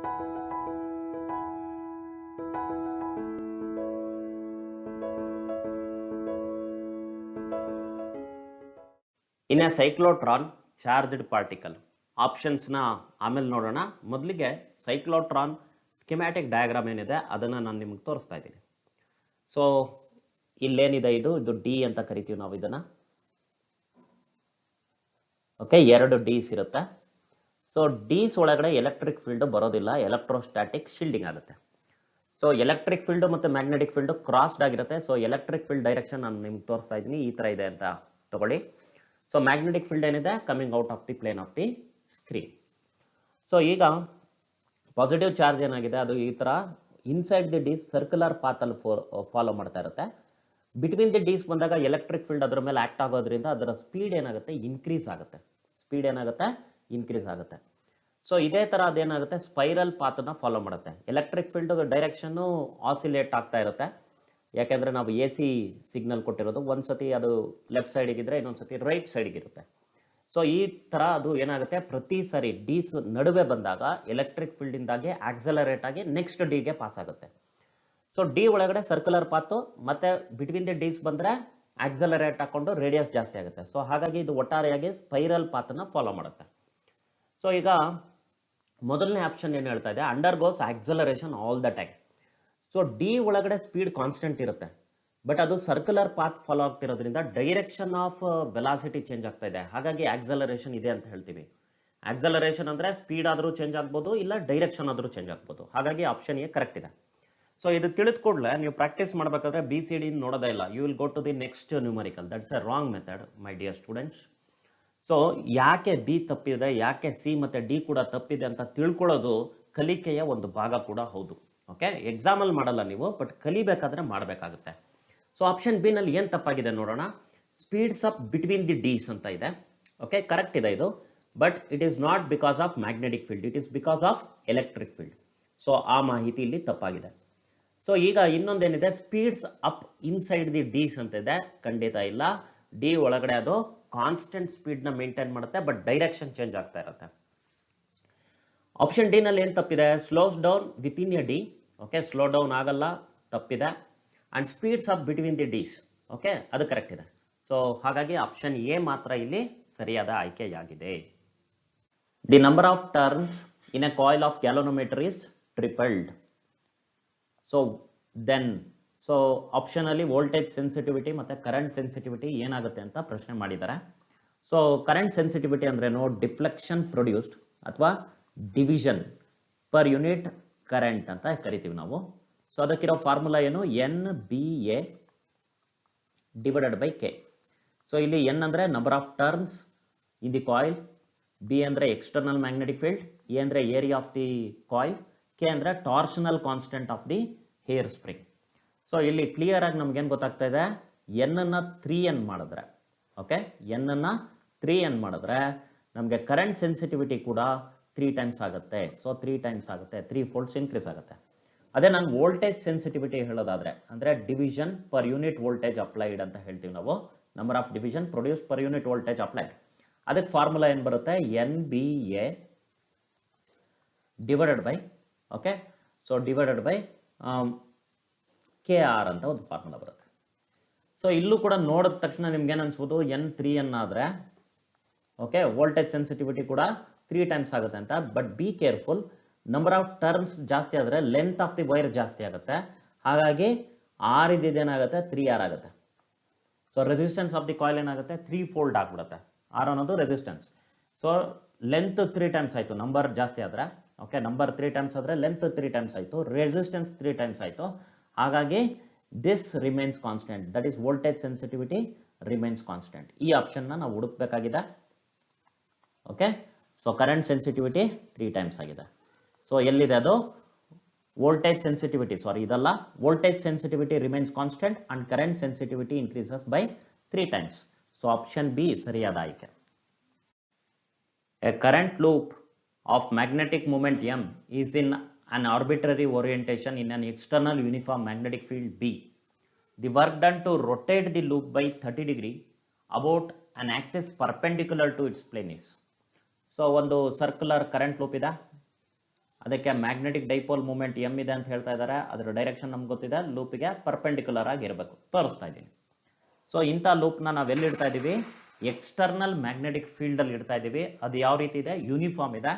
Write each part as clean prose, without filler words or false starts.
In a cyclotron charged particle. Options ನ ಆಮೇಲೆ ನೋಡೋಣ. ಮೊದಲಿಗೆ ಸೈಕ್ಲೋಟ್ರಾನ್ ಸ್ಕಿಮ್ಯಾಟಿಕ್ ಡಯಾಗ್ರಾಮ್ ಏನಿದೆ ಅದನ್ನ ನಾನು ನಿಮ್ಗೆ ತೋರಿಸ್ತಾ ಇದ್ದೀನಿ. ಸೊ ಇಲ್ಲೇನಿದೆ ಇದು ಡಿ ಅಂತ ಕರಿತೀವಿ ನಾವು ಇದನ್ನ. ಓಕೆ, 2 ಡಿಸ್ ಇರುತ್ತೆ. ಸೊ ಡಿಸ್ ಒಳಗಡೆ ಎಲೆಕ್ಟ್ರಿಕ್ ಫೀಲ್ಡ್ ಬರೋದಿಲ್ಲ, ಎಲೆಕ್ಟ್ರೋಸ್ಟಾಟಿಕ್ ಶೀಲ್ಡಿಂಗ್ ಆಗುತ್ತೆ. ಸೊ ಎಲೆಕ್ಟ್ರಿಕ್ ಫೀಲ್ಡ್ ಮತ್ತೆ ಮ್ಯಾಗ್ನೆಟಿಕ್ ಫೀಲ್ಡ್ ಕ್ರಾಸ್ಡ್ ಆಗಿರುತ್ತೆ. ಸೊ ಎಲೆಕ್ಟ್ರಿಕ್ ಫೀಲ್ಡ್ ಡೈರೆಕ್ಷನ್ ನಾನು ನಿಮ್ಗೆ ತೋರಿಸ್ತಾ ಇದ್ದೀನಿ, ಈ ತರ ಇದೆ ಅಂತ ತಗೊಳ್ಳಿ. ಸೊ ಮ್ಯಾಗ್ನೆಟಿಕ್ ಫೀಲ್ಡ್ ಏನಿದೆ coming out of the plane of the screen. So ಈಗ ಪಾಸಿಟಿವ್ ಚಾರ್ಜ್ ಏನಾಗಿದೆ ಅದು ಈ ತರ inside the this circular path ಅಲ್ಲಿ ಫಾಲೋ ಮಾಡ್ತಾ ಇರುತ್ತೆ. ಬಿಟ್ವೀನ್ ದಿ ಡಿಸ್ ಬಂದಾಗ ಎಲೆಕ್ಟ್ರಿಕ್ ಫೀಲ್ಡ್ ಅದರ ಮೇಲೆ ಆಕ್ಟ್ ಆಗೋದ್ರಿಂದ ಅದರ ಸ್ಪೀಡ್ ಏನಾಗುತ್ತೆ ಇನ್ಕ್ರೀಸ್ ಆಗುತ್ತೆ. ಸ್ಪೀಡ್ ಏನಾಗುತ್ತೆ ಇನ್ಕ್ರೀಸ್ ಆಗುತ್ತೆ. ಸೊ ಇದೇ ತರ ಅದೇನಾಗುತ್ತೆ ಸ್ಪೈರಲ್ ಪಾತ್ ನ ಫಾಲೋ ಮಾಡುತ್ತೆ. ಎಲೆಕ್ಟ್ರಿಕ್ ಫೀಲ್ಡ್ ಡೈರೆಕ್ಷನ್ ಆಸಿಲೇಟ್ ಆಗ್ತಾ ಇರುತ್ತೆ, ಯಾಕೆಂದ್ರೆ ನಾವು ಎ ಸಿ ಸಿಗ್ನಲ್ ಕೊಟ್ಟಿರೋದು. ಒಂದ್ಸತಿ ಅದು ಲೆಫ್ಟ್ ಸೈಡ್ ಇದ್ರೆ ಇನ್ನೊಂದ್ಸತಿ ರೈಟ್ ಸೈಡ್ ಇರುತ್ತೆ. ಸೊ ಈ ತರ ಅದು ಏನಾಗುತ್ತೆ ಪ್ರತಿ ಸರಿ ಡಿಸ್ ನಡುವೆ ಬಂದಾಗ ಎಲೆಕ್ಟ್ರಿಕ್ ಫೀಲ್ಡ್ ಇಂದಾಗಿ ಆಕ್ಸಲರೇಟ್ ಆಗಿ ನೆಕ್ಸ್ಟ್ ಡಿ ಗೆ ಪಾಸ್ ಆಗುತ್ತೆ. ಸೊ ಡಿ ಒಳಗಡೆ ಸರ್ಕ್ಯುಲರ್ ಪಾತ್, ಮತ್ತೆ ಬಿಟ್ವೀನ್ ದಿ ಡಿಸ್ ಬಂದ್ರೆ ಆಕ್ಸಲರೇಟ್ ಹಾಕೊಂಡು ರೇಡಿಯಸ್ ಜಾಸ್ತಿ ಆಗುತ್ತೆ. ಸೊ ಹಾಗಾಗಿ ಇದು ಒಟ್ಟಾರೆಯಾಗಿ ಸ್ಪೈರಲ್ ಪಾತ್ ನ ಫಾಲೋ ಮಾಡುತ್ತೆ. ಸೊ ಈಗ ಮೊದಲನೇ ಆಪ್ಷನ್ ಏನ್ ಹೇಳ್ತಾ ಇದೆ, undergoes acceleration all the time. So dee ಒಳಗಡೆ ಸ್ಪೀಡ್ ಕಾನ್ಸ್ಟೆಂಟ್ ಇರುತ್ತೆ, ಬಟ್ ಅದು ಸರ್ಕ್ಯುಲರ್ ಪಾತ್ ಫಾಲೋ ಆಗ್ತಿರೋದ್ರಿಂದ ಡೈರೆಕ್ಷನ್ ಆಫ್ ವೆಲಾಸಿಟಿ ಚೇಂಜ್ ಆಗ್ತಾ ಇದೆ. ಹಾಗಾಗಿ ಆಕ್ಸಲರೇಷನ್ ಇದೆ ಅಂತ ಹೇಳ್ತೀವಿ. ಆಕ್ಸಲರೇಷನ್ ಅಂದ್ರೆ ಸ್ಪೀಡ್ ಆದ್ರೂ ಚೇಂಜ್ ಆಗ್ಬೋದು, ಇಲ್ಲ ಡೈರೆಕ್ಷನ್ ಆದ್ರೂ ಚೇಂಜ್ ಆಗ್ಬೋದು. ಹಾಗಾಗಿ ಆಪ್ಷನ್ ಎ ಕರೆಕ್ಟ್ ಇದೆ. ಸೊ ಇದು ತಿಳಿದ ಕೂಡಲೇ ನೀವು ಪ್ರಾಕ್ಟೀಸ್ ಮಾಡಬೇಕಾದ್ರೆ ಬಿ ಸಿ ಡಿ ನೋಡೋದೇ ಇಲ್ಲ, you will go to the next numerical. That's a wrong method my dear students. So ಯಾಕೆ ಬಿ ತಪ್ಪಿದೆ, ಯಾಕೆ ಸಿ ಮತ್ತೆ ಡಿ ಕೂಡ ತಪ್ಪಿದೆ ಅಂತ ತಿಳ್ಕೊಳ್ಳೋದು ಕಲಿಕೆಯ ಒಂದು ಭಾಗ ಕೂಡ ಹೌದು. ಓಕೆ, ಎಕ್ಸಾಮ್ ಅಲ್ಲಿ ಮಾಡಲ್ಲ ನೀವು, ಬಟ್ ಕಲಿಬೇಕಾದ್ರೆ ಮಾಡಬೇಕಾಗುತ್ತೆ. ಸೊ ಆಪ್ಷನ್ ಬಿ ನಲ್ಲಿ ಏನ್ ತಪ್ಪಾಗಿದೆ ನೋಡೋಣ. Speeds up between the dees ಅಂತ ಇದೆ. ಓಕೆ, ಕರೆಕ್ಟ್ ಇದೆ ಇದು, but it is not because of magnetic field, it is because of electric field. So ಆ ಮಾಹಿತಿ ಇಲ್ಲಿ ತಪ್ಪಾಗಿದೆ. ಸೊ ಈಗ ಇನ್ನೊಂದೇನಿದೆ speeds up inside the dees ಅಂತ ಇದೆ. ಖಂಡಿತ ಇಲ್ಲ, ಡಿ ಒಳಗಡೆ ಅದು ಕಾನ್ಸ್ಟೆಂಟ್ ಸ್ಪೀಡ್ ನ ಮೇಂಟೈನ್ ಮಾಡುತ್ತೆ, ಬಟ್ ಡೈರೆಕ್ಷನ್ ಚೇಂಜ್ ಆಗ್ತಾ ಇರುತ್ತೆ. ಆಪ್ಷನ್ ಡಿ ನಲ್ಲಿ ಏನ್ ತಪ್ಪಿದೆ, slows down within a D. Okay, slow down ಆಗಲ್ಲ, ತಪ್ಪಿದೆ. And speeds up between the dees, okay ಅದು ಕರೆಕ್ಟ್ ಇದೆ. ಸೊ ಹಾಗಾಗಿ ಆಪ್ಷನ್ ಎ ಮಾತ್ರ ಇಲ್ಲಿ ಸರಿಯಾದ ಆಯ್ಕೆಯಾಗಿದೆ. The number of turns in a coil of galvanometer is tripled. So then so option ಅಲ್ಲಿ ವೋಲ್ಟೇಜ್ ಸೆನ್ಸಿಟಿವಿಟಿ ಮತ್ತೆ ಕರೆಂಟ್ ಸೆನ್ಸಿಟಿವಿಟಿ ಏನಾಗುತ್ತೆ ಅಂತ ಪ್ರಶ್ನೆ ಮಾಡಿದ್ದಾರೆ. ಸೊ ಕರೆಂಟ್ ಸೆನ್ಸಿಟಿವಿಟಿ ಅಂದ್ರೆ ಡಿಫ್ಲೆಕ್ಷನ್ ಪ್ರೊಡ್ಯೂಸ್ಡ್ ಅಥವಾ ಡಿವಿಷನ್ ಪರ್ ಯೂನಿಟ್ ಕರೆಂಟ್ ಅಂತ ಕರಿತೀವಿ ನಾವು. ಸೊ ಅದಕ್ಕಿರೋ ಫಾರ್ಮುಲಾ ಏನು, N B A divided by K. So ಇಲ್ಲಿ ಎನ್ ಅಂದ್ರೆ number of turns in the coil, B ಅಂದ್ರೆ ಎಕ್ಸ್ಟರ್ನಲ್ ಮ್ಯಾಗ್ನೆಟಿಕ್ ಫೀಲ್ಡ್, ಎ ಅಂದ್ರೆ area of the coil, K ಅಂದ್ರೆ torsional constant of the hair spring. So ಇಲ್ಲಿ clear ಆಗಿ ನಮ್ಗೆ ಏನ್ ಗೊತ್ತಾಗ್ತಾ ಇದೆ, ಎನ್ ಅನ್ನ 3n ಮಾಡಿದ್ರೆ, ಓಕೆ ಎನ್ ಅನ್ನ 3n ಮಾಡಿದ್ರೆ ನಮ್ಗೆ ಕರೆಂಟ್ ಸೆನ್ಸಿಟಿವಿಟಿ ಕೂಡ 3 ಟೈಮ್ಸ್ ಆಗುತ್ತೆ. ಸೊ 3 ಟೈಮ್ಸ್ ಆಗುತ್ತೆ, 3 ಫೋಲ್ಡ್ಸ್ ಇನ್ಕ್ರೀಸ್ ಆಗುತ್ತೆ. ಅದೇ ನಾನು ವೋಲ್ಟೇಜ್ ಸೆನ್ಸಿಟಿವಿಟಿ ಹೇಳೋದಾದ್ರೆ ಅಂದ್ರೆ division per unit voltage applied ಅಂತ ಹೇಳ್ತೀವಿ ನಾವು. Number of division produce per unit voltage applied. ಅದಕ್ಕೆ ಫಾರ್ಮುಲಾ ಏನ್ ಬರುತ್ತೆ, N B A divided by, okay so divided by K R ಅಂತ ಒಂದು ಫಾರ್ಮುಲಾ ಬರುತ್ತೆ. ಸೊ ಇಲ್ಲೂ ಕೂಡ ನೋಡಿದ ತಕ್ಷಣ ನಿಮ್ಗೆ ಏನ್ ಅನ್ಸ್ಬೋದು, ಎನ್ 3n ಆದ್ರೆ ಓಕೆ ವೋಲ್ಟೇಜ್ ಸೆನ್ಸಿಟಿವಿಟಿ ಕೂಡ 3 ಟೈಮ್ಸ್ ಆಗುತ್ತೆ ಅಂತ. But be careful, number of turns ಜಾಸ್ತಿ ಆದ್ರೆ ಲೆಂತ್ ಆಫ್ ದಿ ವೈರ್ ಜಾಸ್ತಿ ಆಗುತ್ತೆ. ಹಾಗಾಗಿ ಆರ್ ಇದೇನಾಗುತ್ತೆ 3r ಆಗುತ್ತೆ. So resistance of the coil ಏನಾಗುತ್ತೆ 3 ಫೋಲ್ಡ್ ಆಗ್ಬಿಡುತ್ತೆ. ಆರ್ ಅನ್ನೋದು ರೆಸಿಸ್ಟೆನ್ಸ್. ಸೊ ಲೆಂತ್ 3 ಟೈಮ್ಸ್ ಆಯ್ತು ನಂಬರ್ ಜಾಸ್ತಿ ಆದ್ರೆ. ಓಕೆ, ನಂಬರ್ 3 ಟೈಮ್ಸ್ ಆದ್ರೆ ಲೆಂತ್ 3 ಟೈಮ್ಸ್ ಆಯ್ತು, ರೆಸಿಸ್ಟೆನ್ಸ್ 3 ಟೈಮ್ಸ್ ಆಯ್ತು. ಹಾಗಾಗಿ this remains constant, that is voltage sensitivity remains constant. ಈ ಆಪ್ಷನ್ ನಾವು ಹುಡುಕ್ಬೇಕಾಗಿದೆ. Okay, so current sensitivity 3 times ಆಗಿದೆ. ಸೊ ಎಲ್ಲಿದೆ ಅದು, ವೋಲ್ಟೇಜ್ ಸೆನ್ಸಿಟಿವಿಟಿ, ಸಾರಿ ಇದಲ್ಲ, voltage sensitivity remains constant and current sensitivity increases by 3 times. So option B ಸರಿಯಾದ ಆಯ್ಕೆ. A current loop of magnetic moment M is in an arbitrary orientation in an external uniform magnetic field B. The work done to rotate the loop by 30 degree about an axis perpendicular to its plane is. So ಒಂದು circular current loop ಇದೆ. ಅದಕ್ಕೆ magnetic dipole moment M ಇದೆ ಅಂತ ಹೇಳ್ತಾ ಇದ್ದಾರೆ. ಅದರ direction ನಮ್ಗೆ ಗೊತ್ತಿದೆ, ಲೂಪಿಗೆ ಪರ್ಪೆಂಡಿಕ್ಯುಲರ್ ಆಗಿ ಇರಬೇಕು. ತೋರಿಸ್ತಾ ಇದ್ದೀನಿ. ಸೊ ಇಂಥ ಲೂಪ್ನ ನಾವೆಲ್ಲಿ ಇಡ್ತಾ ಇದ್ದೀವಿ? ಎಕ್ಸ್ಟರ್ನಲ್ ಮ್ಯಾಗ್ನೆಟಿಕ್ ಫೀಲ್ಡ್ ಅಲ್ಲಿ ಇಡ್ತಾ ಇದ್ದೀವಿ. ಅದು ಯಾವ ರೀತಿ ಇದೆ? ಯೂನಿಫಾರ್ಮ್ ಇದೆ,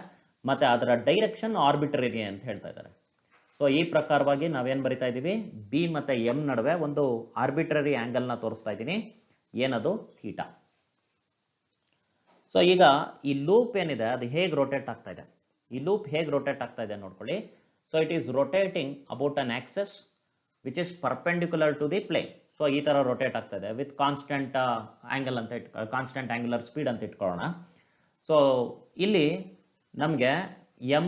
ಮತ್ತೆ ಅದರ ಡೈರೆಕ್ಷನ್ ಆರ್ಬಿಟರಿ ಅಂತ ಹೇಳ್ತಾ ಇದ್ದಾರೆ. ಸೊ ಈ ಪ್ರಕಾರವಾಗಿ ನಾವೇನ್ ಬರಿತಾ ಇದ್ದೀವಿ? ಬಿ ಮತ್ತೆ ಎಂ ನಡುವೆ ಒಂದು ಆರ್ಬಿಟ್ರರಿ ಆಂಗಲ್ ನ ತೋರಿಸ್ತಾ ಇದ್ದೀನಿ. ಏನದು? ಥೀಟಾ. ಸೊ ಈಗ ಈ ಲೂಪ್ ಏನಿದೆ ಅದು ಹೇಗೆ ರೊಟೇಟ್ ಆಗ್ತಾ ಇದೆ? ಈ ಲೂಪ್ ಹೇಗೆ ರೊಟೇಟ್ ಆಗ್ತಾ ಇದೆ ನೋಡ್ಕೊಳ್ಳಿ. So it is rotating about an axis which is perpendicular to the plane. So ಈ ತರ ರೊಟೇಟ್ ಆಗ್ತಾ ಇದೆ ವಿತ್ ಕಾನ್ಸ್ಟೆಂಟ್ ಆಂಗಲ್ ಅಂತ ಕಾನ್ಸ್ಟೆಂಟ್ ಆಂಗುಲರ್ ಸ್ಪೀಡ್ ಅಂತ ಇಟ್ಕೊಳ್ಳೋಣ. ಸೊ ಇಲ್ಲಿ ನಮಗೆ ಎಂ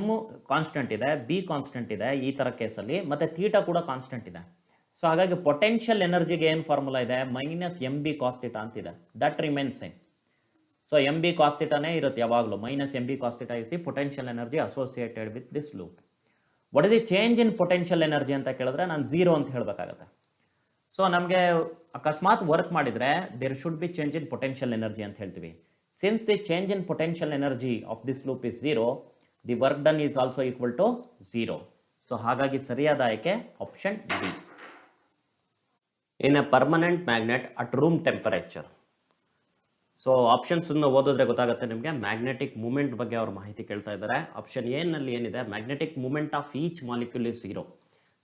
ಕಾನ್ಸ್ಟೆಂಟ್ ಇದೆ, ಬಿ ಕಾನ್ಸ್ಟೆಂಟ್ ಇದೆ ಈ ತರ ಕೇಸಲ್ಲಿ, ಮತ್ತೆ ಥೀಟಾ ಕೂಡ ಕಾನ್ಸ್ಟೆಂಟ್ ಇದೆ. ಸೊ ಹಾಗಾಗಿ ಪೊಟೆನ್ಷಿಯಲ್ ಎನರ್ಜಿಗೆ ಏನ್ ಫಾರ್ಮುಲಾ ಇದೆ? Minus M B cos theta ಅಂತಿದೆ. That remains same. So M B cos ಥೀಟಾನೇ ಇರುತ್ತೆ ಯಾವಾಗಲೂ. Minus M B cos theta is the potential energy associated with this loop. What is the change in potential energy ಅಂತ ಕೇಳಿದ್ರೆ ನಾನು 0 ಅಂತ ಹೇಳಬೇಕಾಗುತ್ತೆ. So ನಮಗೆ ಅಕಸ್ಮಾತ್ ವರ್ಕ್ ಮಾಡಿದ್ರೆ there should be change in potential energy ಅಂತ ಹೇಳ್ತೀವಿ. Since the change in potential energy of this loop is 0, the work done is also equal to 0. So ಹಾಗಾಗಿ ಸರಿಯಾದ ಆಯ್ಕೆ option D. In a permanent magnet at room temperature. So options ಓದಿದ್ರೆ ಗೊತ್ತಾಗುತ್ತೆ ನಿಮಗೆ. Magnetic moment ಬಗ್ಗೆ ಅವ್ರ ಮಾಹಿತಿ ಕೇಳ್ತಾ ಇದ್ದಾರೆ. ಆಪ್ಷನ್ ಎ ನಲ್ಲಿ ಏನಿದೆ? Magnetic moment of each molecule is 0.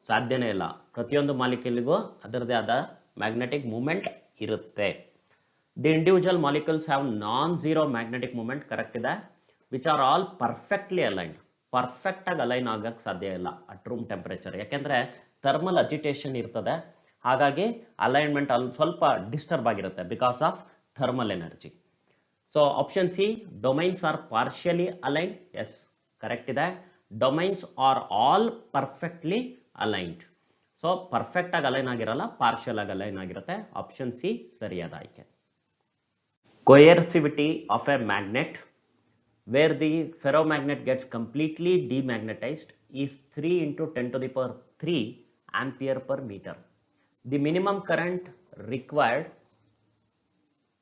ಸಾಧ್ಯನೇ ಇಲ್ಲ. ಪ್ರತಿಯೊಂದು ಮಾಲಿಕ್ಯೂಲ್ಗೂ ಅದರದೇ ಆದ ಮ್ಯಾಗ್ನೆಟಿಕ್ ಮೂಮೆಂಟ್ ಇರುತ್ತೆ. The individual molecules have non zero magnetic moment. Correct ಇದೆ. Which are all perfectly aligned. Perfect ಆಗಿ ಅಲೈನ್ ಆಗಕ್ಕೆ ಸಾಧ್ಯ ಇಲ್ಲ ಅಟ್ ರೂಮ್ ಟೆಂಪರೇಚರ್. ಯಾಕೆಂದ್ರೆ ಥರ್ಮಲ್ ಅಜಿಟೇಷನ್ ಇರ್ತದೆ, ಹಾಗಾಗಿ ಅಲೈನ್ಮೆಂಟ್ ಅಲ್ಲಿ ಸ್ವಲ್ಪ ಡಿಸ್ಟರ್ಬ್ ಆಗಿರುತ್ತೆ because of thermal energy. So option C, domains are partially aligned. Yes, correct ಇದೆ. Domains R all perfectly aligned. So perfect ಆಗಿ ಅಲೈನ್ ಆಗಿರಲ್ಲ, ಪಾರ್ಷಿಯಲ್ ಆಗಿ ಅಲೈನ್ ಆಗಿರುತ್ತೆ. ಆಪ್ಷನ್ ಸಿ ಸರಿಯಾದ ಆಯ್ಕೆ. Coercivity of a magnet where the ferromagnet gets completely demagnetized is 3 into 10 to the power 3 ampere per meter. The minimum current required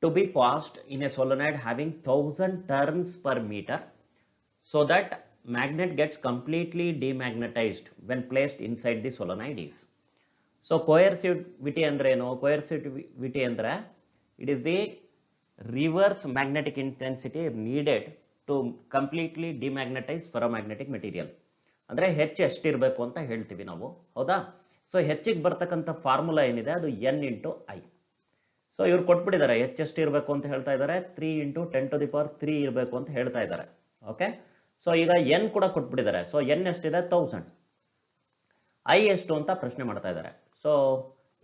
to be passed in a solenoid having 1000 turns per meter so that magnet gets completely demagnetized when placed inside the solenoid is. So coercivity andre eno? Coercivity andre it is the reverse magnetic intensity needed to completely demagnetize ferromagnetic material. ಅಂದ್ರೆ ಹೆಚ್ಚು ಎಷ್ಟಿರಬೇಕು ಅಂತ ಹೇಳ್ತೀವಿ ನಾವು, ಹೌದಾ? So ಹೆಚ್ಚಿಗೆ ಬರ್ತಕ್ಕಂಥ formula ಏನಿದೆ ಅದು n ಇಂಟು ಐ. ಸೊ ಇವ್ರು ಕೊಟ್ಬಿಟ್ಟಿದ್ದಾರೆ ಎಷ್ಟು ಇರಬೇಕು ಅಂತ ಹೇಳ್ತಾ ಇದ್ದಾರೆ. 3 ಇಂಟು 10 to the power 3 ಇರಬೇಕು ಅಂತ ಹೇಳ್ತಾ ಇದ್ದಾರೆ. ಓಕೆ, ಸೊ ಈಗ n ಕೂಡ ಕೊಟ್ಬಿಟ್ಟಿದ್ದಾರೆ. ಸೊ n ಎಷ್ಟಿದೆ? 1000. ಐ ಎಷ್ಟು ಅಂತ ಪ್ರಶ್ನೆ ಮಾಡ್ತಾ ಇದ್ದಾರೆ. ಸೊ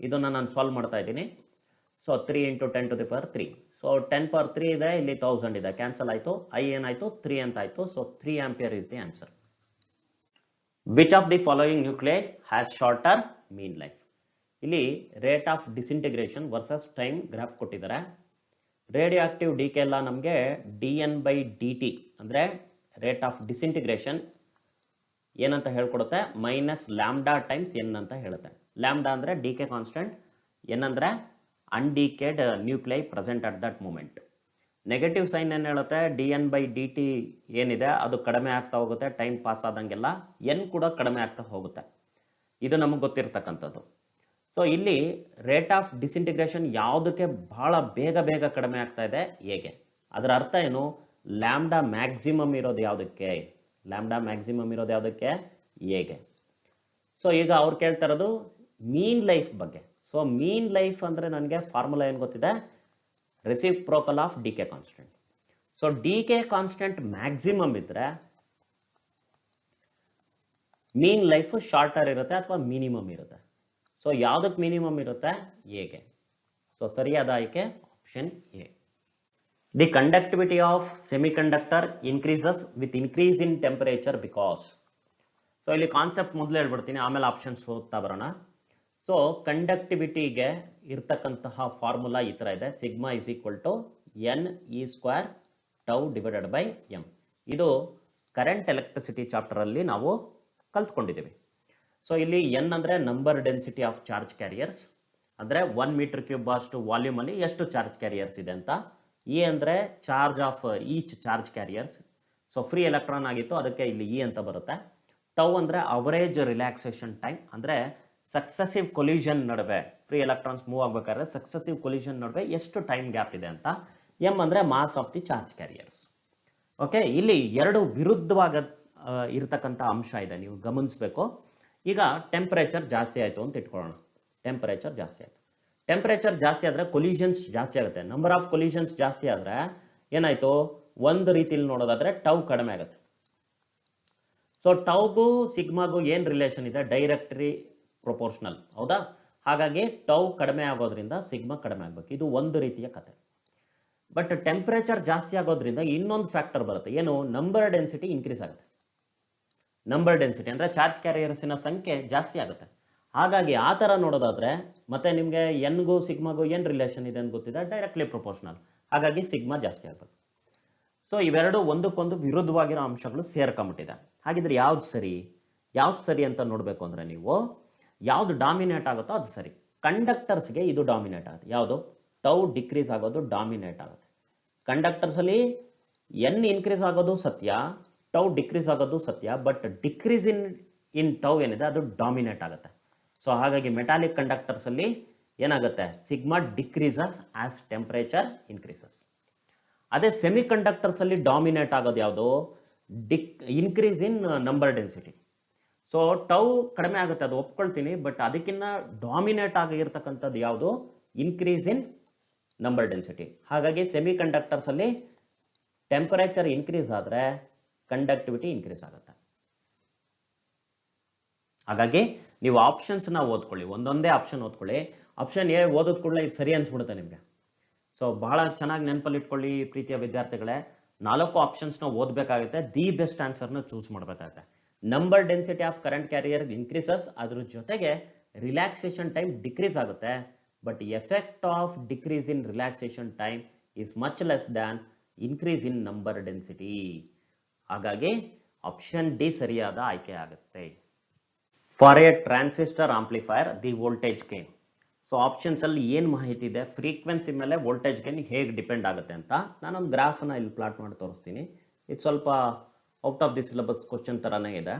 ಇದನ್ನ ನಾನು ಸಾಲ್ವ್ ಮಾಡ್ತಾ ಇದ್ದೀನಿ. So 3 into 10 to the power 3. So 10 power 3 ಇದೆ, ಇಲ್ಲಿ 1000 ಇದೆ, ಕ್ಯಾನ್ಸಲ್ ಆಯ್ತು. ಐ ಏನಾಯ್ತು? 3 ಅಂತ ಆಯ್ತು. So 3 ampere is the answer. Which of the following nuclei has shorter mean life? ಇಲ್ಲಿ rate of disintegration versus time graph ಕೊಟ್ಟಿದ್ದಾರೆ. ರೇಡಿಯೋ ಆಕ್ಟಿವ್ ಡಿಕೆ ಎಲ್ಲ ನಮಗೆ dN/dt ಅಂದ್ರೆ ರೇಟ್ ಆಫ್ ಡಿಸಿಂಟಿಗ್ರೇಷನ್ ಏನಂತ ಹೇಳ್ಕೊಡುತ್ತೆ? ಮೈನಸ್ ಲ್ಯಾಂಬ್ಡಾ ಟೈಮ್ಸ್ ಎನ್ ಅಂತ ಹೇಳುತ್ತೆ. Lambda ಅಂದ್ರೆ ಡಿಕೆ ಕಾನ್ಸ್ಟೆಂಟ್, ಎನ್ ಅಂದ್ರೆ undecayed nuclei present at that moment. Negative sign ಏನ್ ಹೇಳುತ್ತೆ? dN/dt ಏನಿದೆ ಅದು ಕಡಿಮೆ ಆಗ್ತಾ ಹೋಗುತ್ತೆ ಟೈಮ್ ಪಾಸ್ ಆದಂಗೆಲ್ಲ, ಎನ್ ಕೂಡ ಕಡಿಮೆ ಆಗ್ತಾ ಹೋಗುತ್ತೆ. ಇದು ನಮಗೆ ಗೊತ್ತಿರ್ತಕ್ಕಂಥದ್ದು. ಸೊ ಇಲ್ಲಿ ರೇಟ್ ಆಫ್ ಡಿಸಿಂಟಿಗ್ರೇಷನ್ ಯಾವುದಕ್ಕೆ ಬಹಳ ಬೇಗ ಬೇಗ ಕಡಿಮೆ ಆಗ್ತಾ ಇದೆ? ಹೇಗೆ? ಅದರ ಅರ್ಥ ಏನು? ಲ್ಯಾಂಬ್ಡಾ ಮ್ಯಾಕ್ಸಿಮಮ್ ಇರೋದು ಯಾವುದಕ್ಕೆ? ಲ್ಯಾಂಬ್ಡಾ ಮ್ಯಾಕ್ಸಿಮಮ್ ಇರೋದು ಯಾವುದಕ್ಕೆ? ಹೇಗೆ? ಸೊ ಈಗ ಅವ್ರು ಕೇಳ್ತಾ ಇರೋದು ಮೀನ್ ಲೈಫ್ ಬಗ್ಗೆ. ಸೊ ಮೀನ್ ಲೈಫ್ ಅಂದ್ರೆ ನನಗೆ ಫಾರ್ಮುಲಾ ಏನು ಗೊತ್ತಿದೆ? Reciprocal of decay constant. So decay constant maximum ಇದ್ರೆ ಮೀನ್ ಲೈಫ್ ಶಾರ್ಟರ್ ಇರುತ್ತೆ ಅಥವಾ ಮಿನಿಮಮ್ ಇರುತ್ತೆ. ಸೊ ಯಾವ್ದಕ್ಕೆ ಮಿನಿಮಮ್ ಇರುತ್ತೆ? ಹೇಗೆ? ಸೊ ಸರಿಯಾದ ಆಯ್ಕೆ option A. The conductivity of semiconductor increases with increase in temperature because. So ಇಲ್ಲಿ ಕಾನ್ಸೆಪ್ಟ್ ಮೊದಲು ಹೇಳ್ಬಿಡ್ತೀನಿ, ಆಮೇಲೆ ಆಪ್ಷನ್ಸ್ ಓದ್ತಾ ಬರೋಣ. ಸೊ ಕಂಡಕ್ಟಿವಿಟಿಗೆ ಇರ್ತಕ್ಕಂತಹ ಫಾರ್ಮುಲಾ ಈ ತರ ಇದೆ. Sigma is equal to NE² tau divided by M. ಇದು ಕರೆಂಟ್ ಎಲೆಕ್ಟ್ರಿಸಿಟಿ ಚಾಪ್ಟರ್ ಅಲ್ಲಿ ನಾವು ಕಲ್ತ್ಕೊಂಡಿದ್ದೀವಿ. ಸೊ ಇಲ್ಲಿ ಎನ್ ಅಂದ್ರೆ number density of charge carriers, ಅಂದ್ರೆ 1 ಮೀಟರ್ ಕ್ಯೂಬ್ ಅಷ್ಟು ವಾಲ್ಯೂಮ್ ಅಲ್ಲಿ ಎಷ್ಟು ಚಾರ್ಜ್ ಕ್ಯಾರಿಯರ್ಸ್ ಇದೆ ಅಂತ. ಇ ಅಂದ್ರೆ charge of each charge carriers. So free electron ಆಗಿತ್ತು, ಅದಕ್ಕೆ ಇಲ್ಲಿ ಇ ಅಂತ ಬರುತ್ತೆ. ಟೌ ಅಂದ್ರೆ ಅವರೇಜ್ ರಿಲ್ಯಾಕ್ಸೇಷನ್ ಟೈಮ್, ಅಂದ್ರೆ ಸಕ್ಸೆಸಿವ್ ಕೊಲಿಷನ್ ನಡುವೆ ಫ್ರೀ ಎಲೆಕ್ಟ್ರಾನ್ಸ್ ಮೂವ್ ಆಗ್ಬೇಕಾದ್ರೆ ಸಕ್ಸೆಸಿವ್ ಕೊಲಿಷನ್ ನಡುವೆ ಎಷ್ಟು ಟೈಮ್ ಗ್ಯಾಪ್ ಇದೆ ಅಂತ. ಎಂ ಅಂದ್ರೆ mass of the charge carriers. Okay, ಇಲ್ಲಿ ಎರಡು ವಿರುದ್ಧವಾಗ ಇರತಕ್ಕಂಥ ಅಂಶ ಇದೆ, ನೀವು ಗಮನಿಸಬೇಕು. ಈಗ ಟೆಂಪರೇಚರ್ ಜಾಸ್ತಿ ಆಯಿತು ಅಂತ ಇಟ್ಕೊಳ್ಳೋಣ. ಟೆಂಪರೇಚರ್ ಜಾಸ್ತಿ ಆಯಿತು. ಟೆಂಪರೇಚರ್ ಜಾಸ್ತಿ ಆದರೆ ಕೊಲಿಷನ್ಸ್ ಜಾಸ್ತಿ ಆಗುತ್ತೆ. ನಂಬರ್ ಆಫ್ ಕೊಲಿಷನ್ಸ್ ಜಾಸ್ತಿ ಆದರೆ ಏನಾಯಿತು, ಒಂದು ರೀತಿಯಲ್ಲಿ ನೋಡೋದಾದ್ರೆ ಟೌ ಕಡಿಮೆ ಆಗುತ್ತೆ. ಸೊ ಟೌಗೂ ಸಿಗ್ಮಾಗೂ ಏನು ರಿಲೇಷನ್ ಇದೆ, ಡೈರೆಕ್ಟ್ಲಿ ಪ್ರೊಪೋರ್ಷನಲ್, ಹೌದಾ? ಹಾಗಾಗಿ ಟೌ ಕಡಿಮೆ ಆಗೋದ್ರಿಂದ ಸಿಗ್ಮಾ ಕಡಿಮೆ ಆಗಬೇಕು. ಇದು ಒಂದು ರೀತಿಯ ಕತೆ. ಬಟ್ ಟೆಂಪರೇಚರ್ ಜಾಸ್ತಿ ಆಗೋದ್ರಿಂದ ಇನ್ನೊಂದು ಫ್ಯಾಕ್ಟರ್ ಬರುತ್ತೆ, ಏನು, ನಂಬರ್ ಡೆನ್ಸಿಟಿ ಇನ್ಕ್ರೀಸ್ ಆಗುತ್ತೆ. ನಂಬರ್ ಡೆನ್ಸಿಟಿ ಅಂದ್ರೆ ಚಾರ್ಜ್ ಕ್ಯಾರಿಯರ್ಸಿನ ಸಂಖ್ಯೆ ಜಾಸ್ತಿ ಆಗುತ್ತೆ. ಹಾಗಾಗಿ ಆ ಥರ ನೋಡೋದಾದ್ರೆ ಮತ್ತೆ ನಿಮಗೆ ಎನ್ಗೂ ಸಿಗ್ಮಾಗೂ ಏನು ರಿಲೇಷನ್ ಇದೆ ಅಂತ ಗೊತ್ತಿದೆ, ಡೈರೆಕ್ಟ್ಲಿ ಪ್ರೊಪೋರ್ಷನಲ್. ಹಾಗಾಗಿ ಸಿಗ್ಮಾ ಜಾಸ್ತಿ ಆಗಬೇಕು. ಸೊ ಇವೆರಡು ಒಂದಕ್ಕೊಂದು ವಿರುದ್ಧವಾಗಿರೋ ಅಂಶಗಳು ಸೇರ್ಕೊಂಬಿಟ್ಟಿದೆ. ಹಾಗಿದ್ರೆ ಯಾವ್ದು ಸರಿ ಅಂತ ನೋಡಬೇಕು ಅಂದ್ರೆ ನೀವು ಯಾವ್ದು ಡಾಮಿನೇಟ್ ಆಗುತ್ತೋ ಅದು ಸರಿ. ಕಂಡಕ್ಟರ್ಸ್ಗೆ ಇದು ಡಾಮಿನೇಟ್ ಆಗುತ್ತೆ. ಯಾವುದು, ಟೌ ಡಿಕ್ರೀಸ್ ಆಗೋದು ಡಾಮಿನೇಟ್ ಆಗುತ್ತೆ. ಕಂಡಕ್ಟರ್ಸ್ ಅಲ್ಲಿ ಎನ್ ಇನ್ಕ್ರೀಸ್ ಆಗೋದು ಸತ್ಯ, ಟೌ ಡಿಕ್ರೀಸ್ ಆಗೋದು ಸತ್ಯ, ಬಟ್ ಡಿಕ್ರೀಸ್ ಇನ್ ಟೌ ಏನಿದೆ ಅದು ಡಾಮಿನೇಟ್ ಆಗುತ್ತೆ. ಸೊ ಹಾಗಾಗಿ ಮೆಟಾಲಿಕ್ ಕಂಡಕ್ಟರ್ಸ್ ಅಲ್ಲಿ ಏನಾಗುತ್ತೆ, sigma decreases as temperature increases. ಅದೇ ಸೆಮಿ ಕಂಡಕ್ಟರ್ಸ್ ಅಲ್ಲಿ ಡಾಮಿನೇಟ್ ಆಗೋದು ಯಾವುದು, increase in number density. So tau ಕಡಿಮೆ ಆಗುತ್ತೆ, ಅದು ಒಪ್ಕೊಳ್ತೀನಿ, ಬಟ್ ಅದಕ್ಕಿಂತ ಡಾಮಿನೇಟ್ ಆಗಿರ್ತಕ್ಕಂಥದ್ದು ಯಾವುದು, ಇನ್ಕ್ರೀಸ್ ಇನ್ ನಂಬರ್ ಡೆನ್ಸಿಟಿ. ಹಾಗಾಗಿ ಸೆಮಿ ಕಂಡಕ್ಟರ್ಸ್ ಅಲ್ಲಿ ಟೆಂಪರೇಚರ್ ಇನ್ಕ್ರೀಸ್ ಆದ್ರೆ ಕಂಡಕ್ಟಿವಿಟಿ ಇನ್ಕ್ರೀಸ್ ಆಗುತ್ತೆ. ಹಾಗಾಗಿ ನೀವು ಆಪ್ಷನ್ಸ್ ನ ಓದ್ಕೊಳ್ಳಿ, ಒಂದೊಂದೇ ಆಪ್ಷನ್ ಓದ್ಕೊಳ್ಳಿ. ಆಪ್ಷನ್ ಎ ಓದೋದ್ ಕೂಡಲೇ ಇದು ಸರಿ ಅನ್ಸ್ಬಿಡುತ್ತೆ ನಿಮ್ಗೆ. ಸೊ ಬಹಳ ಚೆನ್ನಾಗಿ ನೆನಪಲ್ಲಿ ಇಟ್ಕೊಳ್ಳಿ ಪ್ರೀತಿಯ ವಿದ್ಯಾರ್ಥಿಗಳೇ. 4 ಆಪ್ಷನ್ಸ್ ನ ಓದ್ಬೇಕಾಗುತ್ತೆ, ದಿ ಬೆಸ್ಟ್ ಆನ್ಸರ್ ನ ಚೂಸ್ ಮಾಡಬೇಕಾಗುತ್ತೆ. Number density of current carrier increases, ಅದ್ರ ಜೊತೆಗೆ ರಿಲ್ಯಾಕ್ಸೇಷನ್ ಟೈಮ್ ಡಿಕ್ರೀಸ್ ಆಗುತ್ತೆ. But effect of decrease in relaxation time is much less than increase in number density. ಹಾಗಾಗಿ ಆಪ್ಷನ್ ಡಿ ಸರಿಯಾದ ಆಯ್ಕೆ ಆಗುತ್ತೆ. For A transistor amplifier the voltage gain. So options ಅಲ್ಲಿ ಏನು ಮಾಹಿತಿ ಇದೆ, ಫ್ರೀಕ್ವೆನ್ಸಿ ಮೇಲೆ ವೋಲ್ಟೇಜ್ ಗೇನ್ ಹೇಗೆ ಡಿಪೆಂಡ್ ಆಗುತ್ತೆ ಅಂತ ನಾನೊಂದು ಗ್ರಾಫ್ನ ಇಲ್ಲಿ ಪ್ಲಾಟ್ ಮಾಡಿ ತೋರಿಸ್ತೀನಿ. ಇದು ಸ್ವಲ್ಪ out of the syllabus question ತರಾನೇ ಇದೆ.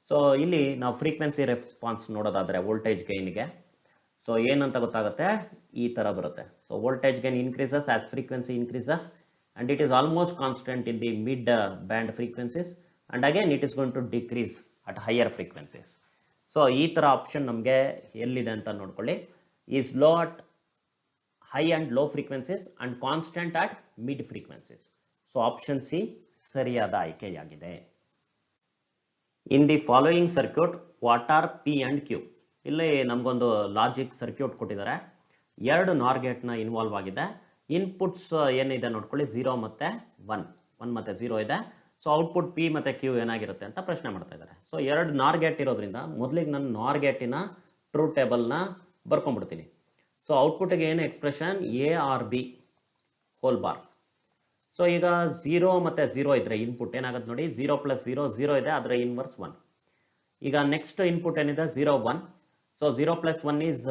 ಸೊ ಇಲ್ಲಿ ನಾವು ಫ್ರೀಕ್ವೆನ್ಸಿ ರೆಸ್ಪಾನ್ಸ್ ನೋಡೋದಾದ್ರೆ ವೋಲ್ಟೇಜ್ ಗೈನ್ಗೆ ಸೊ ಏನಂತ ಗೊತ್ತಾಗುತ್ತೆ, ಈ ತರ ಬರುತ್ತೆ. So voltage gain increases as frequency increases and it is almost constant in the mid band frequencies and again it is going to decrease at higher frequencies. So ಈ ತರ option ನಮಗೆ ಎಲ್ಲಿದೆ ಅಂತ ನೋಡ್ಕೊಳ್ಳಿ. Is low at high and low frequencies and constant at mid frequencies. So option C ಸರಿಯಾದ ಆಯ್ಕೆಯಾಗಿದೆ. In the following circuit what are P and Q. ಇಲ್ಲಿ ನಮಗೊಂದು ಲಾಜಿಕ್ ಸರ್ಕ್ಯೂಟ್ ಕೊಟ್ಟಿದ್ದಾರೆ, 2 ನಾರ್ ಗೇಟ್ ನ ಇನ್ವಾಲ್ವ್ ಆಗಿದೆ. ಇನ್ಪುಟ್ಸ್ ಏನಿದೆ ನೋಡ್ಕೊಳ್ಳಿ, 0 ಮತ್ತೆ 1 ಮತ್ತೆ 0 ಇದೆ. ಸೊ ಔಟ್ಪುಟ್ ಪಿ ಮತ್ತೆ ಕ್ಯೂ ಏನಾಗಿರುತ್ತೆ ಅಂತ ಪ್ರಶ್ನೆ ಮಾಡ್ತಾ ಇದ್ದಾರೆ. ಸೊ 2 ನಾರ್ ಗೇಟ್ ಇರೋದ್ರಿಂದ ಮೊದಲಿಗೆ ನಾನು ನಾರ್ ಗೇಟಿನ ಟ್ರೂ ಟೇಬಲ್ ನ ಬರ್ಕೊಂಡ್ಬಿಡ್ತೀನಿ. ಸೊ ಔಟ್ಪುಟ್ಗೆ ಏನು expression, A or B whole bar. So ಈಗ 0 ಮತ್ತೆ 0 ಇದ್ರೆ ಇನ್ಪುಟ್ ಏನಾಗುತ್ತೆ ನೋಡಿ, 0 + 0 0 ಇದೆ, ಅದರ ಇನ್ವರ್ಸ್ 1. ಈಗ ನೆಕ್ಸ್ಟ್ ಇನ್ಪುಟ್ ಏನಿದೆ 0 1. ಸೊ 0 + 1 is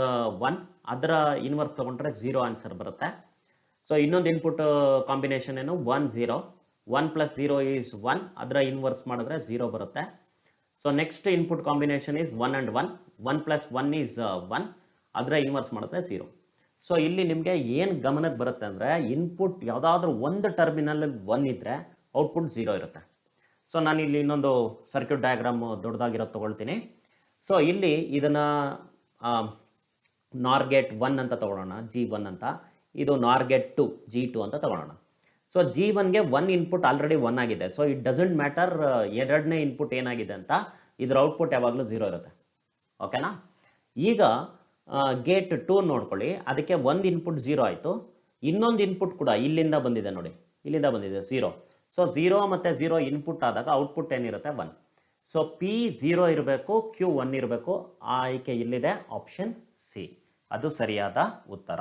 1, ಅದರ ಇನ್ವರ್ಸ್ ತಗೊಂಡ್ರೆ 0 ಆನ್ಸರ್ ಬರುತ್ತೆ. ಸೊ ಇನ್ನೊಂದು ಇನ್ಪುಟ್ ಕಾಂಬಿನೇಷನ್ ಏನು 1 0. 1 + 0 is 1, ಅದರ ಇನ್ವರ್ಸ್ ಮಾಡಿದ್ರೆ 0 ಬರುತ್ತೆ. So next input combination is 1 and 1. 1 + 1 is 1, ಅದರ ಇನ್ವರ್ಸ್ ಮಾಡಿದ್ರೆ 0. ಸೊ ಇಲ್ಲಿ ನಿಮಗೆ ಏನು ಗಮನಕ್ಕೆ ಬರುತ್ತೆ ಅಂದ್ರೆ, ಇನ್ಪುಟ್ ಯಾವುದಾದ್ರೂ ಒಂದು ಟರ್ಮಿನಲ್ 1 ಇದ್ರೆ ಔಟ್ಪುಟ್ 0 ಇರುತ್ತೆ. ಸೊ ನಾನು ಇಲ್ಲಿ ಇನ್ನೊಂದು ಸರ್ಕ್ಯೂಟ್ ಡಯಾಗ್ರಾಮ್ ದೊಡ್ಡದಾಗಿರೋದು ತಗೊಳ್ತೀನಿ. ಸೊ ಇಲ್ಲಿ ಇದನ್ನ ನಾರ್ ಗೇಟ್ 1 ಅಂತ ತಗೊಳ್ಳೋಣ, G1 ಅಂತ. ಇದು ನಾರ್ ಗೇಟ್ 2 G2 ಅಂತ ತಗೊಳ್ಳೋಣ. ಸೊ G1ಗೆ 1 ಇನ್ಪುಟ್ ಆಲ್ರೆಡಿ 1 ಆಗಿದೆ. ಸೊ ಇಟ್ ಡಸಂಟ್ ಮ್ಯಾಟರ್ ಎರಡನೇ ಇನ್ಪುಟ್ ಏನಾಗಿದೆ ಅಂತ, ಇದ್ರ ಔಟ್ಪುಟ್ ಯಾವಾಗಲೂ 0 ಇರುತ್ತೆ. ಓಕೆನಾ? ಈಗ ಗೇಟ್ 2 ನೋಡ್ಕೊಳ್ಳಿ, ಅದಕ್ಕೆ ಒಂದು ಇನ್ಪುಟ್ 0 ಆಯಿತು, ಇನ್ನೊಂದು ಇನ್ಪುಟ್ ಕೂಡ ಇಲ್ಲಿಂದ ಬಂದಿದೆ ನೋಡಿ, ಇಲ್ಲಿಂದ ಬಂದಿದೆ 0. ಸೊ 0 ಮತ್ತೆ 0 ಇನ್ಪುಟ್ ಆದಾಗ ಔಟ್ಪುಟ್ ಏನಿರುತ್ತೆ 1. ಸೊ ಪಿ 0 ಇರಬೇಕು, ಕ್ಯೂ 1 ಇರಬೇಕು. ಆ ಆಯ್ಕೆ ಇಲ್ಲಿದೆ, ಆಪ್ಷನ್ ಸಿ, ಅದು ಸರಿಯಾದ ಉತ್ತರ.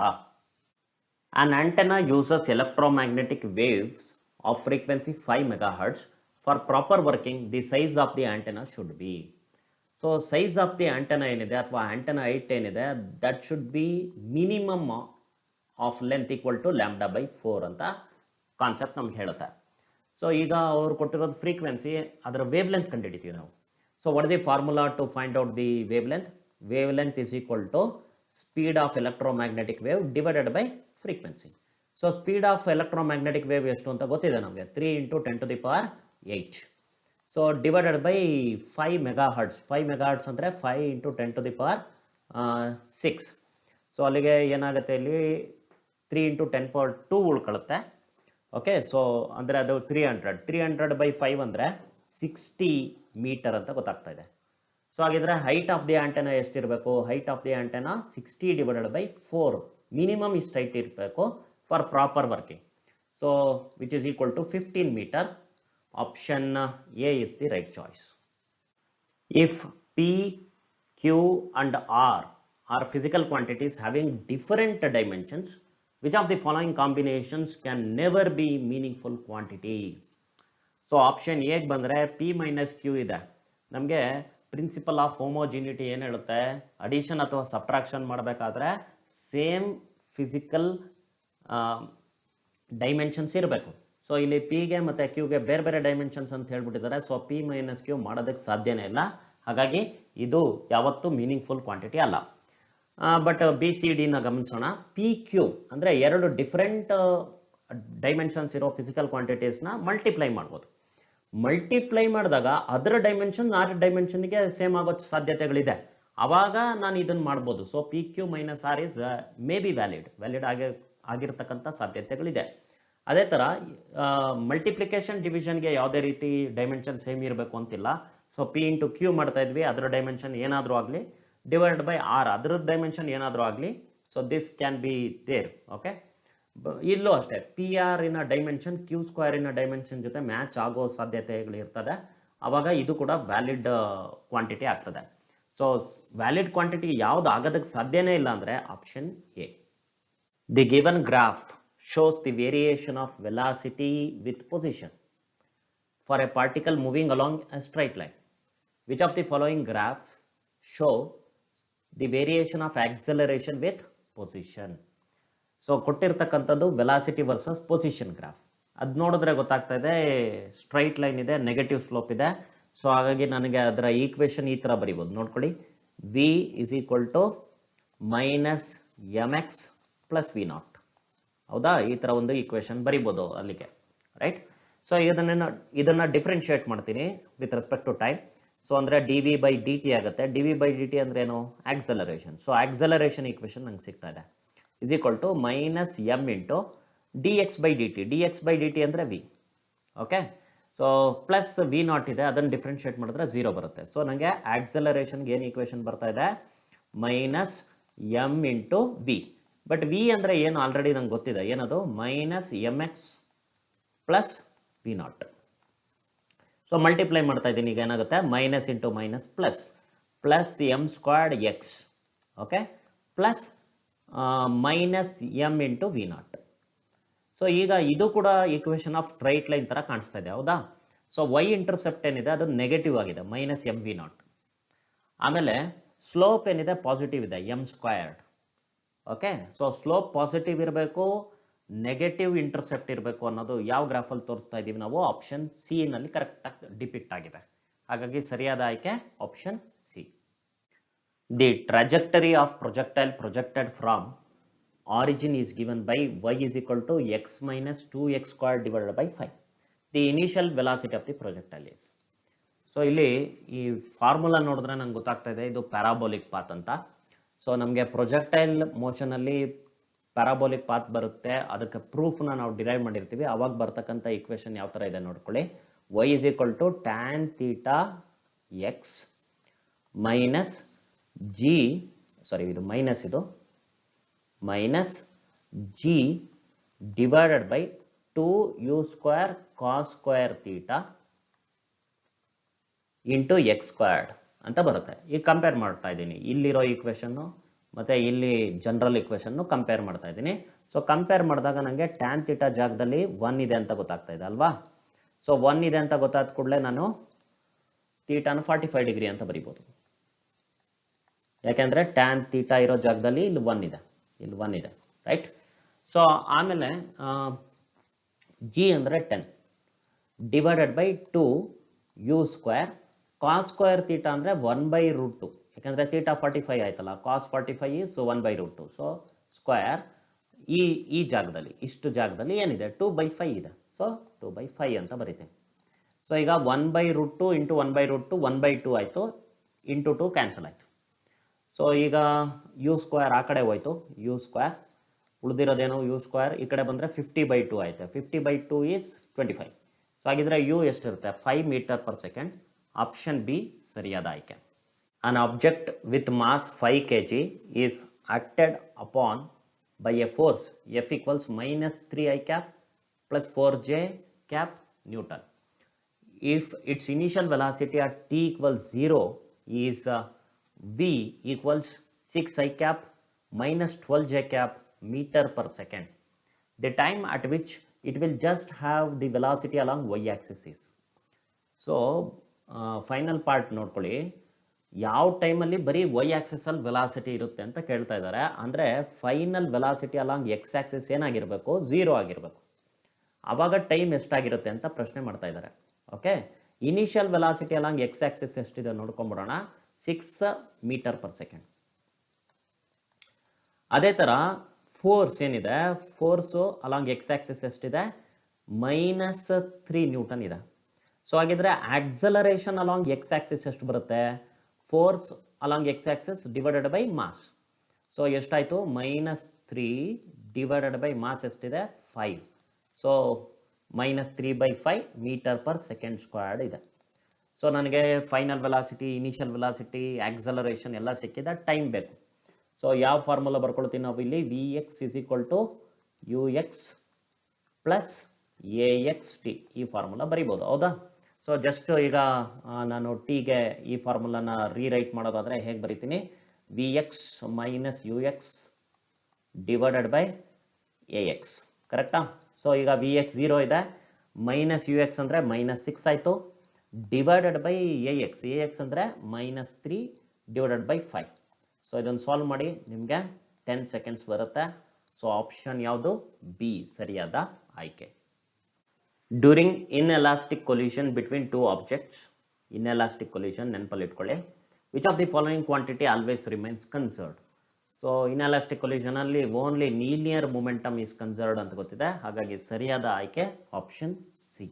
An antenna uses electromagnetic waves of frequency 5 MHz. For proper working, the size of the antenna should be. So size of the antenna ಏನಿದೆ ಅಥವಾ antenna height ಏನಿದೆ, that should be minimum of length equal to λ/4 ಅಂತ concept ನಮ್ಗೆ ಹೇಳುತ್ತೆ. So ಈಗ ಅವ್ರು ಕೊಟ್ಟಿರೋದು frequency, ಅದರ ವೇವ್ ಲೆಂತ್ ಕಂಡುಹಿಡಿತೀವಿ ನಾವು. So what the formula to find out the wavelength? Wavelength is equal to speed of electromagnetic wave divided by frequency. So speed of electromagnetic wave ಎಷ್ಟು ಅಂತ ಗೊತ್ತಿದೆ ನಮಗೆ, 3 × 10⁸. So divided by 5 megahertz. 5 megahertz ಅಂದರೆ 5 × 10⁶. So ಅಲ್ಲಿಗೆ ಏನಾಗುತ್ತೆ, ಇಲ್ಲಿ 3 × 10⁻² ಉಳ್ಕೊಳ್ಳುತ್ತೆ. Okay, so ಅಂದರೆ ಅದು 300/5 ಅಂದರೆ 60 ಮೀಟರ್ ಅಂತ ಗೊತ್ತಾಗ್ತಾ ಇದೆ. ಸೊ ಹಾಗಿದ್ರೆ ಹೈಟ್ ಆಫ್ ದಿ ಆಂಟೆನಾ ಎಷ್ಟಿರಬೇಕು? Height of the antenna 60/4, minimum ಇಷ್ಟು ಹೈಟ್ ಇರಬೇಕು for proper working. So which is equal to 15 meter. Option A is the right choice. If P, Q and R are physical quantities having different dimensions, which of the following combinations can never be meaningful quantity? So option A ಬಂದರೆ P - Q ಇದೆ. ನಮಗೆ principle of ಹೋಮೋಜಿನಿಟಿ ಏನು ಹೇಳುತ್ತೆ? Addition ಅಥವಾ subtraction ಮಾಡಬೇಕಾದ್ರೆ same physical dimensions ಇರಬೇಕು. So ಇಲ್ಲಿ ಪಿಗೆ ಮತ್ತು ಕ್ಯೂಗೆ ಬೇರೆ ಬೇರೆ ಡೈಮೆನ್ಷನ್ಸ್ ಅಂತ ಹೇಳ್ಬಿಟ್ಟಿದ್ದಾರೆ. ಸೊ P - Q ಮಾಡೋದಕ್ಕೆ ಸಾಧ್ಯನೇ ಇಲ್ಲ. ಹಾಗಾಗಿ ಇದು ಯಾವತ್ತೂ ಮೀನಿಂಗ್ಫುಲ್ ಕ್ವಾಂಟಿಟಿ ಅಲ್ಲ. ಬಟ್ ಬಿ ಸಿ ಡಿನ ಗಮನಿಸೋಣ. ಪಿ ಕ್ಯೂ ಅಂದರೆ ಎರಡು ಡಿಫ್ರೆಂಟ್ ಡೈಮೆನ್ಷನ್ಸ್ ಇರೋ ಫಿಸಿಕಲ್ ಕ್ವಾಂಟಿಟೀಸ್ನ ಮಲ್ಟಿಪ್ಲೈ ಮಾಡ್ಬೋದು. ಮಲ್ಟಿಪ್ಲೈ ಮಾಡಿದಾಗ ಅದರ ಡೈಮೆನ್ಷನ್ ಆ ಡೈಮೆನ್ಷನ್ಗೆ ಸೇಮ್ ಆಗೋ ಸಾಧ್ಯತೆಗಳಿದೆ. ಆವಾಗ ನಾನು ಇದನ್ನು ಮಾಡ್ಬೋದು. So P Q - R is may be valid ಆಗಿರ್ತಕ್ಕಂಥ ಸಾಧ್ಯತೆಗಳಿದೆ. ಅದೇ ಥರ ಮಲ್ಟಿಪ್ಲಿಕೇಶನ್ ಡಿವಿಷನ್ಗೆ ಯಾವುದೇ ರೀತಿ ಡೈಮೆನ್ಷನ್ ಸೇಮ್ ಇರಬೇಕು ಅಂತಿಲ್ಲ. ಸೊ ಪಿ ಇಂಟು ಕ್ಯೂ ಮಾಡ್ತಾ ಇದ್ವಿ, ಅದರ ಡೈಮೆನ್ಷನ್ ಏನಾದರೂ ಆಗಲಿ, ಡಿವೈಡ್ ಬೈ ಆರ್ ಅದರ ಡೈಮೆನ್ಷನ್ ಏನಾದರೂ ಆಗಲಿ. So this can be there. Okay, ಇಲ್ಲೂ ಅಷ್ಟೇ ಪಿ ಆರ್ ಇನ ಡೈಮೆನ್ಷನ್ ಕ್ಯೂ ಸ್ಕ್ವೇರ್ ಇನ ಡೈಮೆನ್ಷನ್ ಜೊತೆ ಮ್ಯಾಚ್ ಆಗೋ ಸಾಧ್ಯತೆಗಳಿರ್ತದೆ. ಆವಾಗ ಇದು ಕೂಡ ವ್ಯಾಲಿಡ್ ಕ್ವಾಂಟಿಟಿ ಆಗ್ತದೆ. ಸೊ ವ್ಯಾಲಿಡ್ ಕ್ವಾಂಟಿಟಿ ಯಾವ್ದು ಆಗೋದಕ್ಕೆ ಸಾಧ್ಯನೇ ಇಲ್ಲ ಅಂದರೆ option A. The given graph shows the variation of velocity with position for a particle moving along a straight line. Which of the following graphs show the variation of acceleration with position? So ಕೊಟ್ಟಿರ್ತಕ್ಕಂಥದ್ದು velocity versus position graph. ಅದು ನೋಡಿದ್ರೆ ಗೊತ್ತಾಗ್ತಾ ಇದೆ, straight line ಇದೆ, negative slope ಇದೆ. So ಹಾಗಾಗಿ ನನಗೆ ಅದರ ಈಕ್ವೇಶನ್ ಈ ಥರ ಬರಿಬೋದು, ನೋಡ್ಕೊಳ್ಳಿ. V is equal to -mx + V0. ಹೌದಾ? ಈ ಥರ ಒಂದು ಈಕ್ವೇಶನ್ ಬರಿಬೋದು ಅಲ್ಲಿಗೆ, ರೈಟ್? ಸೊ ಇದನ್ನ ಡಿಫ್ರೆನ್ಶಿಯೇಟ್ ಮಾಡ್ತೀನಿ with respect to time. So ಅಂದರೆ dv/dt ಆಗುತ್ತೆ. dv/dt ಅಂದ್ರೆ ಏನು? ಆಕ್ಸಲರೇಷನ್. ಸೊ ಆಕ್ಸಲರೇಷನ್ ಈಕ್ವೇಶನ್ ನಂಗೆ ಸಿಗ್ತಾ ಇದೆ, is equal to -m × dx/dt. dx/dt ಅಂದರೆ v. Okay, so plus V0 ಇದೆ, ಅದನ್ನು ಡಿಫ್ರೆನ್ಶಿಯೇಟ್ ಮಾಡಿದ್ರೆ 0 ಬರುತ್ತೆ. ಸೊ ನನಗೆ ಆಕ್ಸಲರೇಷನ್ಗೆ ಏನು ಈಕ್ವೇಶನ್ ಬರ್ತಾ ಇದೆ? -m × v. ಬಟ್ ವಿ ಅಂದರೆ ಏನು ಆಲ್ರೆಡಿ ನಂಗೆ ಗೊತ್ತಿದೆ, ಏನದು? -mx + V0. ಸೊ ಮಲ್ಟಿಪ್ಲೈ ಮಾಡ್ತಾ ಇದ್ದೀನಿ. ಈಗ ಏನಾಗುತ್ತೆ? Minus into minus plus m²x. Okay, plus -m × V0. So ಈಗ ಇದು ಕೂಡ ಈಕ್ವೇಶನ್ ಆಫ್ ಸ್ಟ್ರೈಟ್ ಲೈನ್ ತರ ಕಾಣಿಸ್ತಾ ಇದೆ, ಹೌದಾ? ಸೊ y ಇಂಟರ್ಸೆಪ್ಟ್ ಏನಿದೆ ಅದು ನೆಗೆಟಿವ್ ಆಗಿದೆ, -mv0. ಆಮೇಲೆ ಸ್ಲೋಪ್ ಏನಿದೆ ಪಾಸಿಟಿವ್ ಇದೆ, m². Okay, so slope positive ಇರಬೇಕು, ನೆಗೆಟಿವ್ ಇಂಟರ್ಸೆಪ್ಟ್ ಇರಬೇಕು ಅನ್ನೋದು ಯಾವ ಗ್ರಾಫಲ್ಲಿ ತೋರಿಸ್ತಾ ಇದ್ದೀವಿ ನಾವು? ಆಪ್ಷನ್ ಸಿ ನಲ್ಲಿ ಕರೆಕ್ಟಾಗಿ ಡಿಪಿಕ್ಟ್ ಆಗಿದೆ. ಹಾಗಾಗಿ ಸರಿಯಾದ ಆಯ್ಕೆ option C. The trajectory of projectile projected from origin is given by y is equal to x - 2x² divided by 5. The initial velocity of the projectile is. So ಇಲ್ಲಿ ಈ formula ನೋಡಿದ್ರೆ ನಂಗೆ ಗೊತ್ತಾಗ್ತಾ ಇದೆ, ಇದು ಪ್ಯಾರಾಬೋಲಿಕ್ ಪಾತ್ ಅಂತ. So ನಮಗೆ projectile motion ಅಲ್ಲಿ ಪ್ಯಾರಾಬೋಲಿಕ್ ಪಾತ್ ಬರುತ್ತೆ, ಅದಕ್ಕೆ ಪ್ರೂಫ್ನ ನಾವು ಡಿರೈವ್ ಮಾಡಿರ್ತೀವಿ. ಅವಾಗ ಬರ್ತಕ್ಕಂಥ ಈಕ್ವೇಶನ್ ಯಾವ ಥರ ಇದೆ ನೋಡ್ಕೊಳ್ಳಿ. y is equal to tan θx minus G, sorry ಇದು ಮೈನಸ್, ಇದು minus G divided by 2u² cos² θ into x² ಅಂತ ಬರುತ್ತೆ. ಈಗ ಕಂಪೇರ್ ಮಾಡ್ತಾ ಇದ್ದೀನಿ, ಇಲ್ಲಿರೋ ಈಕ್ವೇಶನ್ನು ಮತ್ತೆ ಇಲ್ಲಿ ಜನರಲ್ ಈಕ್ವೇಶನ್ನು ಕಂಪೇರ್ ಮಾಡ್ತಾ ಇದ್ದೀನಿ. ಸೊ ಕಂಪೇರ್ ಮಾಡಿದಾಗ ನನಗೆ tan θ ಜಾಗದಲ್ಲಿ 1 ಇದೆ ಅಂತ ಗೊತ್ತಾಗ್ತಾ ಇದೆ ಅಲ್ವಾ? ಸೊ 1 ಇದೆ ಅಂತ ಗೊತ್ತಾದ ಕೂಡಲೇ ನಾನು ಥೀಟಾನ 45 ಡಿಗ್ರಿ ಅಂತ ಬರಿಬೋದು. ಯಾಕೆಂದ್ರೆ tan θ ಇರೋ ಜಾಗದಲ್ಲಿ ಇಲ್ಲಿ 1 ಇದೆ, ಇಲ್ಲಿ 1 ಇದೆ, ರೈಟ್? ಸೊ ಆಮೇಲೆ ಜಿ ಅಂದರೆ 10. Divided by 2 U square cos square theta ಅಂದರೆ 1/√2 ಯಾಕಂದರೆ ಥೀಟಾ 45 ಆಯ್ತಲ್ಲ ಕಾಸ್ 45 ಈಸ್ 1/√2 ಸೊ ಸ್ಕ್ವೇರ್ ಈ ಜಾಗದಲ್ಲಿ ಇಷ್ಟು ಜಾಗದಲ್ಲಿ ಏನಿದೆ 2/5 ಇದೆ ಸೊ 2/5 ಅಂತ ಬರೀತೀನಿ. ಸೊ ಈಗ 1/√2 ಇಂಟು 1/√2 1/2 ಆಯಿತು ಇಂಟು 2 ಕ್ಯಾನ್ಸಲ್ ಆಯಿತು. ಸೊ ಈಗ ಯು ಸ್ಕ್ವೇರ್ ಆ ಕಡೆ ಹೋಯ್ತು ಯು ಸ್ಕ್ವೇರ್ ಉಳಿದಿರೋದೇನು ಯು ಸ್ಕ್ವೇರ್ ಈ ಕಡೆ ಬಂದರೆ 50/2 ಆಯ್ತು 50/2 ಈಸ್ 25. ಸೊ ಹಾಗಿದ್ರೆ ಯು ಎಷ್ಟಿರುತ್ತೆ 5 metre per second. Option B ಸರಿಯಾದ ಆಯ್ಕೆ. An object with mass 5 kg is acted upon by a force F equals minus 3I cap plus 4J cap Newton. If its initial velocity at t equals 0 is v equals 6I cap minus 12J cap meter per second, the time at which it will just have the velocity along y axis is. So final part ನೋಡ್ಕೊಳ್ಳಿ, ಯಾವ ಟೈಮಲ್ಲಿ ಬರೀ Y Axis ಅಲ್ಲಿ velocity ಇರುತ್ತೆ ಅಂತ ಕೇಳ್ತಾ ಇದ್ದಾರೆ. ಅಂದರೆ final velocity along X Axis ಏನಾಗಿರಬೇಕು 0 ಆಗಿರಬೇಕು. ಆವಾಗ ಟೈಮ್ ಎಷ್ಟಾಗಿರುತ್ತೆ ಅಂತ ಪ್ರಶ್ನೆ ಮಾಡ್ತಾ ಇದ್ದಾರೆ. Okay, initial velocity along X Axis ಎಷ್ಟಿದೆ ನೋಡ್ಕೊಂಡ್ಬಿಡೋಣ 6 ಮೀಟರ್ ಪರ್ ಸೆಕೆಂಡ್. ಅದೇ ತರ ಫೋರ್ಸ್ ಏನಿದೆ ಫೋರ್ಸು ಅಲಾಂಗ್ ಎಕ್ಸ್ ಆಕ್ಸಿಸ್ ಎಷ್ಟಿದೆ -3 ನ್ಯೂಟನ್ ಇದೆ. ಸೊ ಹಾಗಿದ್ರೆ ಆಕ್ಸಲರೇಷನ್ ಅಲಾಂಗ್ ಎಕ್ಸ್ ಆಕ್ಸಿಸ್ ಎಷ್ಟು ಬರುತ್ತೆ force along X axis divided by mass. So ಎಷ್ಟಾಯ್ತು -3 ಡಿವೈಡೆಡ್ ಬೈ ಮಾಸ್ ಎಷ್ಟಿದೆ 5. So -3/5 meter per second squared ಇದೆ. ಸೊ ನನಗೆ final velocity initial velocity acceleration ಎಲ್ಲ ಸಿಕ್ಕಿದೆ, ಟೈಮ್ ಬೇಕು. ಸೊ ಯಾವ ಫಾರ್ಮುಲಾ ಬರ್ಕೊಳ್ತೀವಿ ನಾವು ಇಲ್ಲಿ Vx is equal to Ux plus AXT ಈ ಫಾರ್ಮುಲಾ ಬರಿಬೋದು ಹೌದಾ. ಸೊ ಜಸ್ಟ್ ಈಗ ನಾನು ಟಿಗೆ ಈ ಫಾರ್ಮುಲಾನ ರೀರೈಟ್ ಮಾಡೋದಾದ್ರೆ ಹೇಗೆ ಬರಿತೀನಿ Vx minus Ux divided by AX ಕರೆಕ್ಟಾ. ಸೊ ಈಗ Vx 0 ಇದೆ ಮೈನಸ್ Ux ಅಂದರೆ -6 ಆಯಿತು ಡಿವೈಡೆಡ್ ಬೈ AX ಅಂದರೆ -3 ಡಿವೈಡೆಡ್ ಬೈ 5. ಸೊ ಇದನ್ನು ಸಾಲ್ವ್ ಮಾಡಿ ನಿಮಗೆ 10 ಸೆಕೆಂಡ್ಸ್ ಬರುತ್ತೆ. ಸೊ ಆಪ್ಷನ್ ಯಾವುದು ಬಿ ಸರಿಯಾದ ಆಯ್ಕೆ. During inelastic collision between two objects, inelastic collision ನೆನಪಲ್ಲಿ ಇಟ್ಕೊಳ್ಳಿ, which of the following quantity always remains conserved. So inelastic collision ಅಲ್ಲಿ only linear momentum is conserved ಅಂತ ಗೊತ್ತಿದೆ, ಹಾಗಾಗಿ ಸರಿಯಾದ ಆಯ್ಕೆ ಆಪ್ಷನ್ ಸಿ.